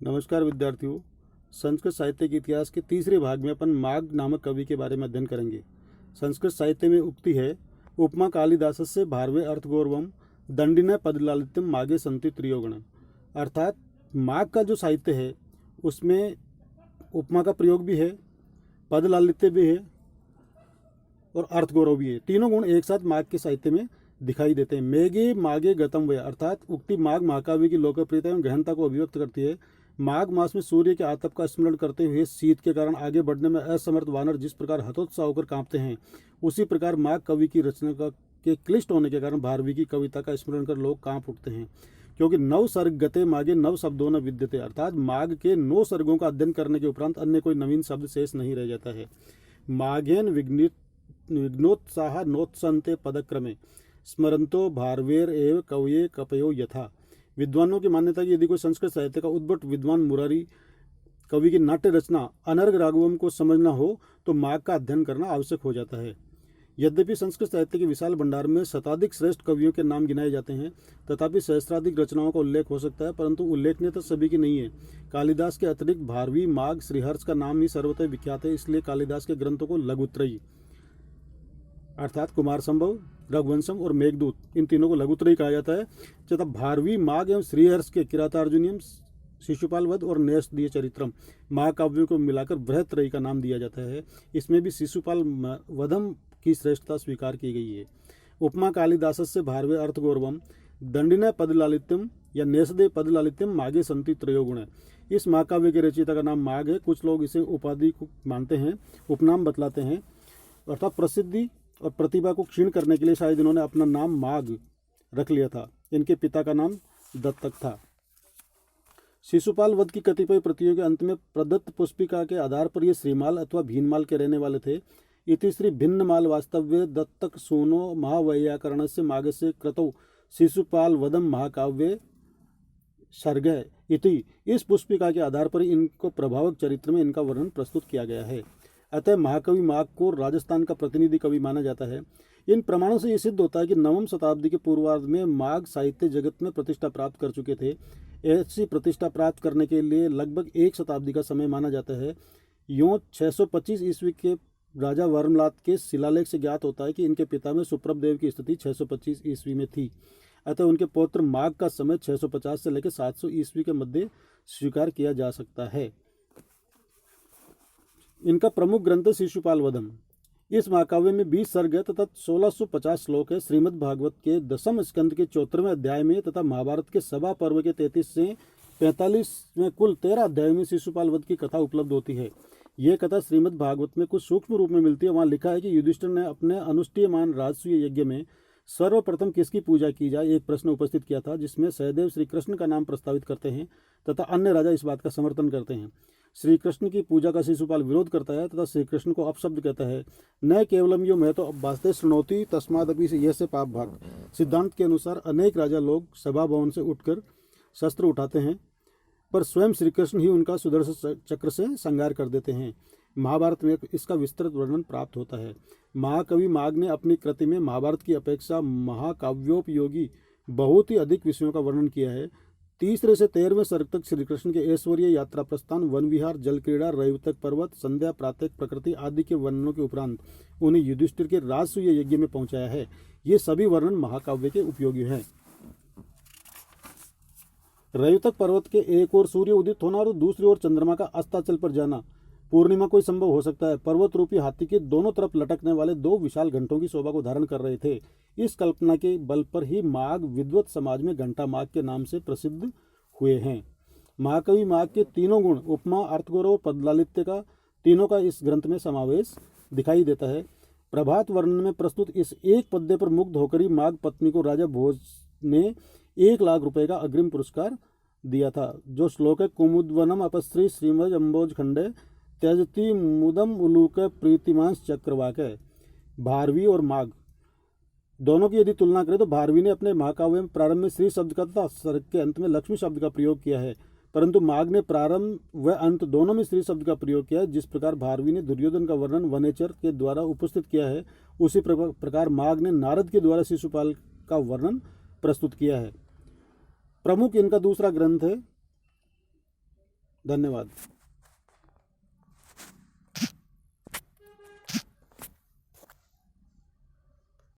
नमस्कार विद्यार्थियों। संस्कृत साहित्य के इतिहास के तीसरे भाग में अपन माघ नामक कवि के बारे में अध्ययन करेंगे। संस्कृत साहित्य में उक्ति है, उपमा कालिदासस्य भारवे अर्थगौरवम दंडिन पदलालित्यम मागे संति त्रियोगण। अर्थात माघ का जो साहित्य है उसमें उपमा का प्रयोग भी है, पदलालित्य भी है और अर्थगौरव भी है। तीनों गुण एक साथ माघ के साहित्य में दिखाई देते हैं। मेघे मागे गतम वे, अर्थात उक्ति माघ महाकाव्य की लोकप्रियता एवं गहनता को अभिव्यक्त करती है। माघ मास में सूर्य के आतप का स्मरण करते हुए शीत के कारण आगे बढ़ने में असमर्थ वानर जिस प्रकार हतोत्साह होकर कांपते हैं, उसी प्रकार माघ कवि की रचना के क्लिष्ट होने के कारण भारवी की कविता का स्मरण कर लोग कांप उठते हैं। क्योंकि नव सर्ग गते मागे नव शब्दों न विद्यते, अर्थात माघ के 9 सर्गों का अध्ययन करने के उपरांत अन्य कोई नवीन शब्द शेष नहीं रह जाता है। माघेन विघ्नोत्साह नोत्सन्ते पदक्रमे स्मरंतो भारवेर एव कवये कपयो यथा। विद्वानों की मान्यता कि यदि कोई संस्कृत साहित्य का उद्भट विद्वान मुरारी कवि की नाट्य रचना अनर्घ राघवम को समझना हो तो माघ का अध्ययन करना आवश्यक हो जाता है। यद्यपि संस्कृत साहित्य के विशाल भंडार में शताधिक श्रेष्ठ कवियों के नाम गिनाए जाते हैं, तथापि सहस्राधिक रचनाओं का उल्लेख हो सकता है, परंतु उल्लेखनीयता सभी की नहीं है। कालिदास के अतिरिक्त भारवी, माघ, श्रीहर्ष का नाम ही सर्वतः विख्यात है, इसलिए कालिदास के ग्रंथों को लघुत्रयी अर्थात कुमार संभव, रघुवंशम और मेघदूत, इन तीनों को लघुत्रयी कहा जाता है। तथा भारवी, माघ एवं श्रीहर्ष के किरातार्जुनीयम, शिशुपाल वध और न्यस्तदीय चरित्रम महाकाव्यों को मिलाकर बृहत्रयी का नाम दिया जाता है। इसमें भी शिशुपाल वधम की श्रेष्ठता स्वीकार की गई है। उपमा कालिदासस्य भारवे अर्थगौरवम दंडिन पदलालित्यम या न्यसदे पदलालित्यम मागे संति त्रयोगुण। इस महाकाव्य के रचयिता का नाम माघ है। कुछ लोग इसे उपाधि को मानते हैं, उपनाम बतलाते हैं, अर्थात प्रसिद्धि और प्रतिभा को क्षीण करने के लिए शायद इन्होंने अपना नाम माघ रख लिया था। इनके पिता का नाम दत्तक था। शिशुपाल वध की कतिपय प्रतियों के अंत में प्रदत्त पुष्पिका के आधार पर ये श्रीमाल अथवा भीनमाल के रहने वाले थे। इति श्री भिन्नमाल वास्तव्य दत्तक सोनो महावैयाकरण से माघ से क्रतौ शिशुपाल वधम महाकाव्य सर्ग इति। इस पुष्पिका के आधार पर इनको प्रभावक चरित्र में इनका वर्णन प्रस्तुत किया गया है। अतः महाकवि माघ को राजस्थान का प्रतिनिधि कवि माना जाता है। इन प्रमाणों से यह सिद्ध होता है कि 9वीं शताब्दी के पूर्वार्ध में माघ साहित्य जगत में प्रतिष्ठा प्राप्त कर चुके थे। ऐसी प्रतिष्ठा प्राप्त करने के लिए लगभग 1 शताब्दी का समय माना जाता है। यूँ 625 ईस्वी के राजा वर्मलात के शिलालेख से ज्ञात होता है कि इनके पिता में सुप्रभदेव की स्थिति 625 ईस्वी में थी। अतः उनके पौत्र माघ का समय 650 से लेकर 700 ईस्वी के मध्य स्वीकार किया जा सकता है। इनका प्रमुख ग्रंथ शिशुपाल वधम। इस महाकाव्य में 20 सर्ग है तथा 1650 श्लोक है। श्रीमद् भागवत के 10वें स्कंद के 74वें अध्याय में तथा महाभारत के सभा पर्व के 33 से 45 में कुल 13 अध्यायों में शिशुपाल वध की कथा उपलब्ध होती है। यह कथा श्रीमद् भागवत में कुछ सूक्ष्म रूप में मिलती है। वहाँ लिखा है कि युधिष्ठिर ने अपने अनुष्ठीयमान राजसूय यज्ञ में सर्वप्रथम किसकी पूजा की जाए एक प्रश्न उपस्थित किया था, जिसमें सहदेव श्री कृष्ण का नाम प्रस्तावित करते हैं तथा अन्य राजा इस बात का समर्थन करते हैं। श्री कृष्ण की पूजा का शिशुपाल विरोध करता है तथा श्री कृष्ण को अपशब्द कहता है। न केवलम यो मैं तो वास्ते श्रृणोति तस्मादपि से यह से पाप भाग। सिद्धांत के अनुसार अनेक राजा लोग सभा भवन से उठकर शस्त्र उठाते हैं, पर स्वयं श्री कृष्ण ही उनका सुदर्शन चक्र से संहार कर देते हैं। महाभारत में इसका विस्तृत वर्णन प्राप्त होता है। महाकवि माघ ने अपनी कृति में महाभारत की अपेक्षा महाकाव्योपयोगी बहुत ही अधिक विषयों का वर्णन किया है। 3 से 13वें सर्ग तक श्री कृष्ण के ऐश्वर्य, यात्रा प्रस्थान, वन विहार, जल क्रीड़ा, रवितक पर्वत, संध्या, प्रातः प्रकृति आदि के वर्णनों के उपरांत उन्हें युधिष्ठिर के राजसूय यज्ञ में पहुंचाया है। ये सभी वर्णन महाकाव्य के उपयोगी हैं। रवितक पर्वत के एक ओर सूर्य उदित होना और दूसरी ओर चंद्रमा का अस्ताचल पर जाना पूर्णिमा को ही संभव हो सकता है। पर्वत रूपी हाथी के दोनों तरफ लटकने वाले 2 विशाल घंटों की शोभा को धारण कर रहे थे। इस कल्पना के बल पर ही माघ विद्वत समाज में घंटा माघ के नाम से प्रसिद्ध हुए हैं। महाकवि माघ के तीनों गुण उपमा, अर्थगौरव और पदलालित्य का तीनों का इस ग्रंथ में समावेश दिखाई देता है। प्रभात वर्णन में प्रस्तुत इस एक पद्य पर मुग्ध होकर ही माघ पत्नी को राजा भोज ने 1 लाख रुपए का अग्रिम पुरस्कार दिया था। जो श्लोक है, कुमुद्वनम अपश्री श्रीमद अम्बोज खंडे त्यजती मुदम उलूक प्रीतिमांस चक्रवाक। भारवी और माघ दोनों की यदि तुलना करें तो भारवी ने अपने महाकाव्य में प्रारंभ में श्री शब्द का तथा सर्ग के अंत में लक्ष्मी शब्द का प्रयोग किया है, परंतु माघ ने प्रारंभ व अंत दोनों में श्री शब्द का प्रयोग किया है। जिस प्रकार भारवी ने दुर्योधन का वर्णन वनेचर के द्वारा उपस्थित किया है, उसी प्रकार माघ ने नारद के द्वारा शिशुपाल का वर्णन प्रस्तुत किया है। प्रमुख इनका दूसरा ग्रंथ है धन्यवाद।